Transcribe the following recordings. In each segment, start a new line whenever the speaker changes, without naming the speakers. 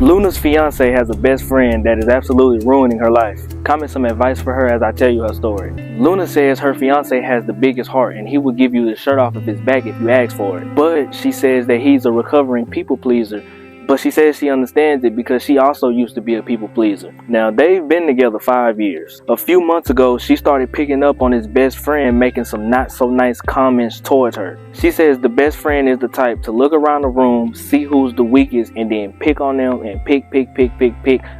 Luna's fiance has a best friend that is absolutely ruining her life. Comment some advice for her as I tell you her story. Luna says her fiance has the biggest heart and he will give you the shirt off of his back if you ask for it. But she says that he's a recovering people pleaser. But she says she understands it because she also used to be a people pleaser. Now, they've been together 5 years. A few months ago, she started picking up on his best friend making some not so nice comments towards her. She says the best friend is the type to look around the room, see who's the weakest, and then pick on them and pick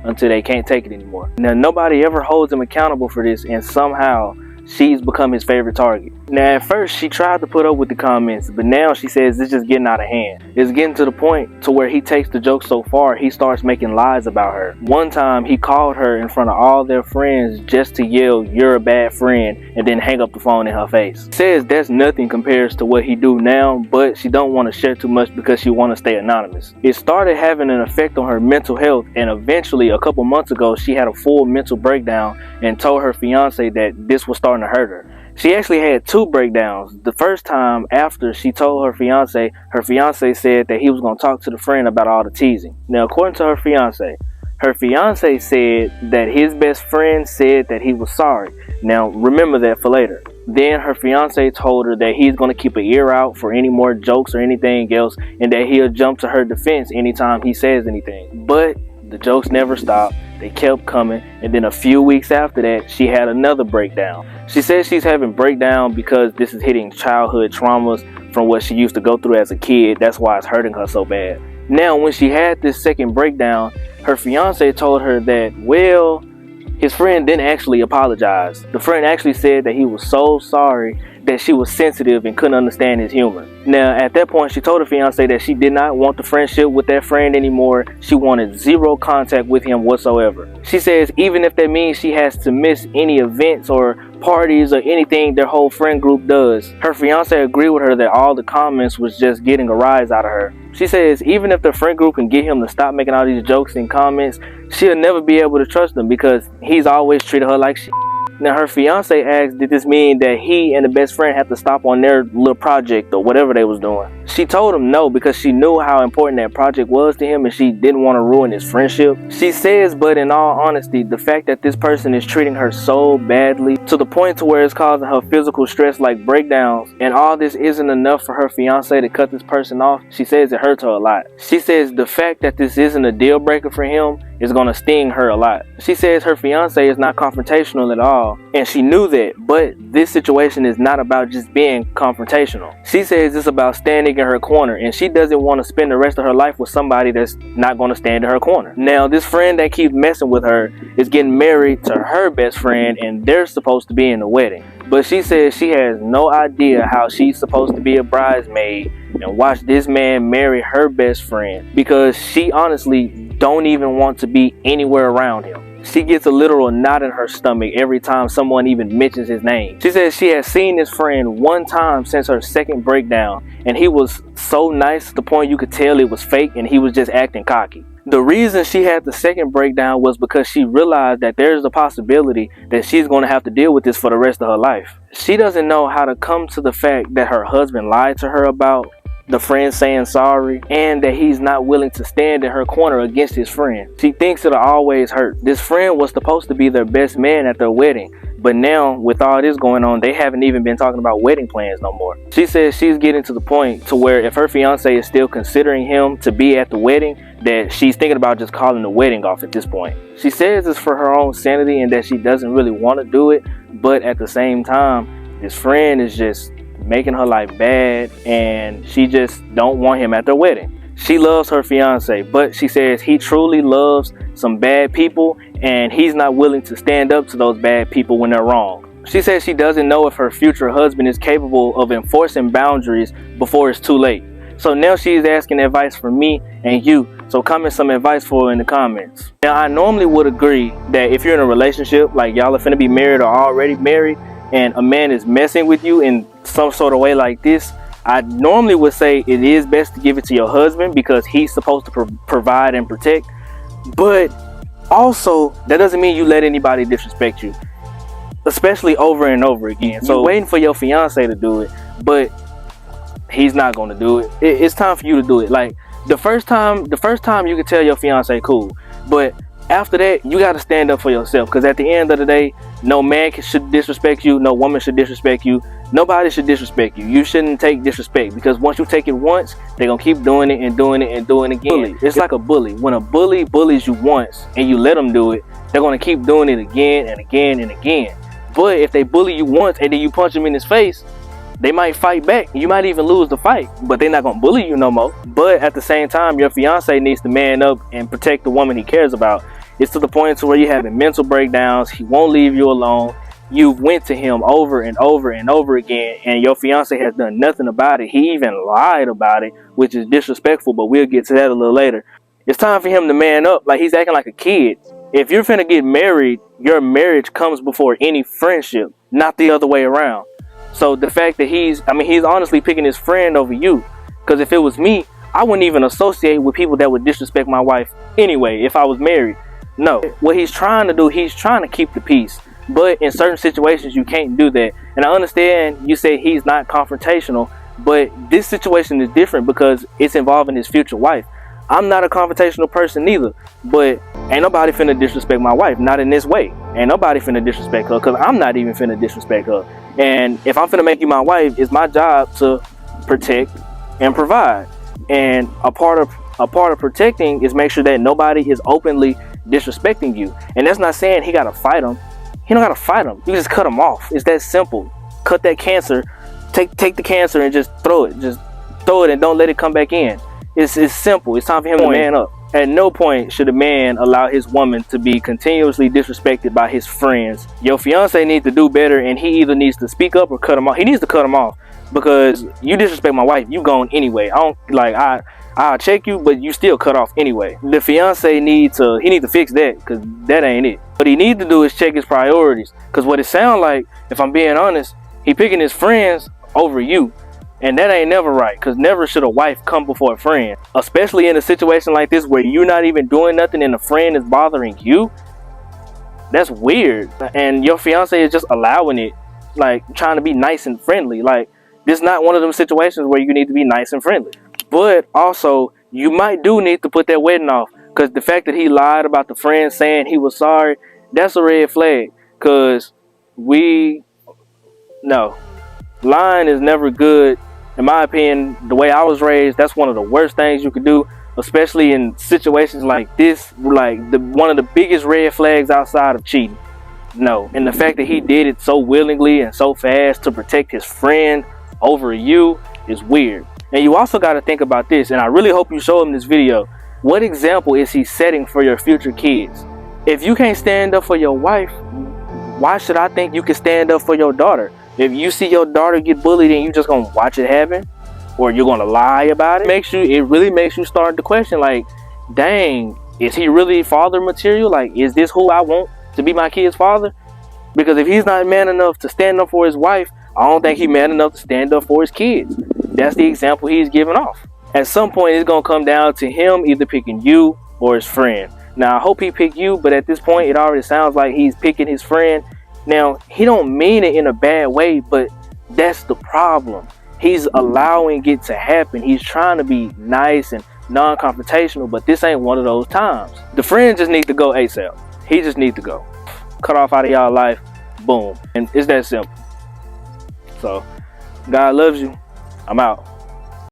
until they can't take it anymore. Now, nobody ever holds him accountable for this, and somehow she's become his favorite target. Now, at first, she tried to put up with the comments, but now she says it's just getting out of hand. It's getting to the point to where he takes the joke so far, he starts making lies about her. One time, he called her in front of all their friends just to yell, "You're a bad friend," and then hang up the phone in her face. Says that's nothing compares to what he do now, but she don't want to share too much because she want to stay anonymous. It started having an effect on her mental health, and eventually, a couple months ago, she had a full mental breakdown and told her fiance that this was starting to hurt her. She actually had 2 breakdowns. The first time after she told her fiance said that he was going to talk to the friend about all the teasing. Now, according to her fiance said that his best friend said that he was sorry. Now, remember that for later. Then her fiance told her that he's going to keep an ear out for any more jokes or anything else, and that he'll jump to her defense anytime he says anything. But the jokes never stopped. They kept coming, and then a few weeks after that, she had another breakdown. She says she's having breakdown because this is hitting childhood traumas from what she used to go through as a kid. That's why it's hurting her so bad. Now, when she had this second breakdown, her fiance told her that, well, his friend didn't actually apologize. The friend actually said that he was so sorry that she was sensitive and couldn't understand his humor. Now, at that point, she told her fiance that she did not want the friendship with that friend anymore. She wanted 0 contact with him whatsoever. She says even if that means she has to miss any events or parties or anything their whole friend group does. Her fiance agreed with her that all the comments was just getting a rise out of her. She says even if the friend group can get him to stop making all these jokes and comments, she'll never be able to trust him because he's always treated her like shit. Now, her fiance asked, did this mean that he and the best friend had to stop on their little project or whatever they was doing? She told him no because she knew how important that project was to him and she didn't want to ruin his friendship. She says, but in all honesty, the fact that this person is treating her so badly to the point to where it's causing her physical stress like breakdowns, and all this isn't enough for her fiance to cut this person off, she says it hurts her a lot. She says the fact that this isn't a deal breaker for him is going to sting her a lot. She says her fiance is not confrontational at all, and she knew that, but this situation is not about just being confrontational. She says it's about standing in her corner, and she doesn't want to spend the rest of her life with somebody that's not going to stand in her corner. Now, this friend that keeps messing with her is getting married to her best friend, and they're supposed to be in the wedding. But she says she has no idea how she's supposed to be a bridesmaid and watch this man marry her best friend because she honestly don't even want to be anywhere around him. She gets a literal knot in her stomach every time someone even mentions his name. She says she has seen this friend one time since her second breakdown, and he was so nice to the point you could tell it was fake and he was just acting cocky. The reason she had the second breakdown was because she realized that there's a possibility that she's going to have to deal with this for the rest of her life. She doesn't know how to come to the fact that her husband lied to her about the friend saying sorry, and that he's not willing to stand in her corner against his friend. She thinks it'll always hurt. This friend was supposed to be their best man at their wedding, but now with all this going on, they haven't even been talking about wedding plans no more. She says she's getting to the point to where if her fiance is still considering him to be at the wedding, that she's thinking about just calling the wedding off at this point. She says it's for her own sanity and that she doesn't really want to do it, but at the same time, this friend is just making her life bad and she just don't want him at their wedding. She loves her fiance, but she says he truly loves some bad people and he's not willing to stand up to those bad people when they're wrong. She says she doesn't know if her future husband is capable of enforcing boundaries before it's too late. So now she's asking advice from me and you. So comment some advice for her in the comments. Now, I normally would agree that if you're in a relationship, like y'all are finna be married or already married, and a man is messing with you in some sort of way like this, I normally would say it is best to give it to your husband because he's supposed to provide and protect. But also, that doesn't mean you let anybody disrespect you, especially over and over again. So you're waiting for your fiance to do it, but he's not going to do it. It's time for you to do it. Like, The first time you can tell your fiance cool, but after that, you got to stand up for yourself, because at the end of the day, no man should disrespect you, no woman should disrespect you, nobody should disrespect you. You shouldn't take disrespect, because once you take it once, they're gonna keep doing it and doing it and doing it again. It's like a bully. When a bully bullies you once and you let them do it, they're gonna keep doing it again and again and again. But if they bully you once and then you punch them in his face, they might fight back. You might even lose the fight, but they're not gonna bully you no more. But at the same time, your fiance needs to man up and protect the woman he cares about. It's to the point to where you're having mental breakdowns. He won't leave you alone. You've went to him over and over and over again, and your fiance has done nothing about it. He even lied about it, which is disrespectful, but we'll get to that a little later. It's time for him to man up. Like, he's acting like a kid. If you're finna get married, your marriage comes before any friendship, not the other way around. So the fact that he's honestly picking his friend over you. Because if it was me, I wouldn't even associate with people that would disrespect my wife anyway if I was married. No, what he's trying to do, he's trying to keep the peace. But in certain situations, you can't do that. And I understand you say he's not confrontational, but this situation is different because it's involving his future wife. I'm not a confrontational person either, but ain't nobody finna disrespect my wife, not in this way. Ain't nobody finna disrespect her, because I'm not even finna disrespect her. And if I'm finna make you my wife, it's my job to protect and provide. And a part of protecting is make sure that nobody is openly disrespecting you. And that's not saying he gotta fight him. He don't gotta fight him. You just cut him off. It's that simple. Cut that cancer. Take the cancer and just throw it. Just throw it and don't let it come back in. It's simple. It's time for him to man up. At no point should a man allow his woman to be continuously disrespected by his friends. Your fiance needs to do better, and he either needs to speak up or cut him off. He needs to cut him off, because you disrespect my wife, you gone anyway. I'll check you, but you still cut off anyway. The fiance needs to fix that, because that ain't it. What he needs to do is check his priorities, because what it sounds like, if I'm being honest, he picking his friends over you. And that ain't never right, because never should a wife come before a friend. Especially in a situation like this where you're not even doing nothing and a friend is bothering you. That's weird. And your fiance is just allowing it, like trying to be nice and friendly. Like, this is not one of them situations where you need to be nice and friendly. But also, you might do need to put that wedding off, because the fact that he lied about the friend saying he was sorry, that's a red flag. Because lying is never good. In my opinion, the way I was raised, that's one of the worst things you could do, especially in situations like this. Like, one of the biggest red flags outside of cheating. No. And the fact that he did it so willingly and so fast to protect his friend over you is weird. And you also got to think about this, and I really hope you show him this video. What example is he setting for your future kids? If you can't stand up for your wife, why should I think you can stand up for your daughter? If you see your daughter get bullied and you just gonna watch it happen, or you're gonna lie about it, it really makes you start to question, like, dang, is he really father material? Like, is this who I want to be my kid's father? Because if he's not man enough to stand up for his wife, I don't think he's man enough to stand up for his kids. That's the example he's giving off. At some point, it's gonna come down to him either picking you or his friend. Now, I hope he picked you, but at this point, it already sounds like he's picking his friend. Now, he don't mean it in a bad way, but that's the problem. He's allowing it to happen. He's trying to be nice and non-confrontational, but this ain't one of those times. The friend just needs to go ASAP. He just needs to go. Cut off out of y'all life. Boom. And it's that simple. So, God loves you. I'm out.